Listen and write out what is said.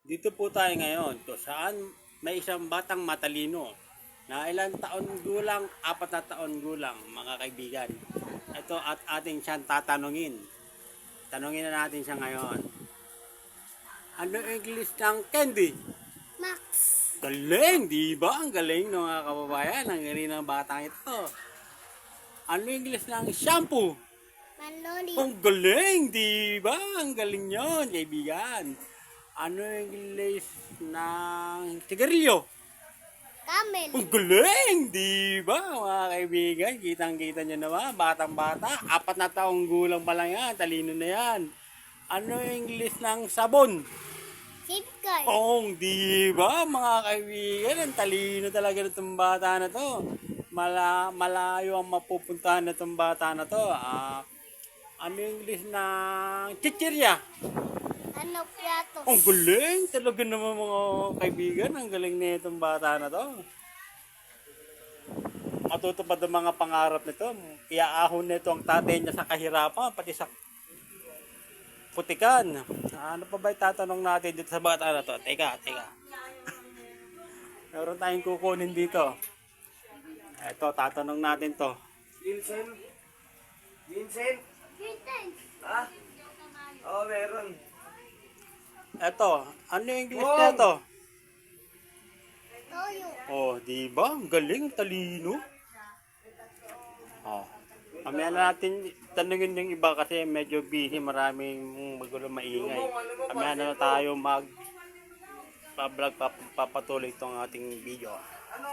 Dito po tayo ngayon kung saan may isang batang matalino na ilang taon gulang, 4 na taon gulang, mga kaibigan. Ito at ating siyang tatanungin. Tanungin na natin siya ngayon. Ano English ng candy? Max. Galing, di ba? Ang galing ng mga kababayan. Ang galing ng batang ito. Ano English ng shampoo? Manoli. Ang galing, di ba? Ang galing yon, kaibigan. Ano English ng sigarilyo? Camel. Ang galing, di ba mga kaibigan? Kitang-kita nyo naman, batang-bata, 4 na taong gulang pa lang yan, talino na yan. Ano English ng sabon? Sipkol. Di ba mga kaibigan? Ang talino talaga nitong bata na to. Malayo ang mapupuntahan na itong bata na to. Ano English ng chichirya? Ano plato? Ang galing talaga naman mga kaibigan. Ang galing na itong bata na to. Matutupad ang mga pangarap nito. Iaahon nito ang tatay niya sa kahirapan, pati sa putikan. Ano pa ba itatanong natin dito sa bata na to? Teka. Meron tayong kukunin dito. Ito, tatanong natin to. Vincent? Vincent? Ha? Oo, meron. Ito, ano yung English niya to? Toyo. Di ba? Ang galing, talino. Mamaya na natin tanungin yung iba kasi medyo busy, maraming magulo maingay. Mamaya na tayo mag-vlog, papatuloy itong ating video.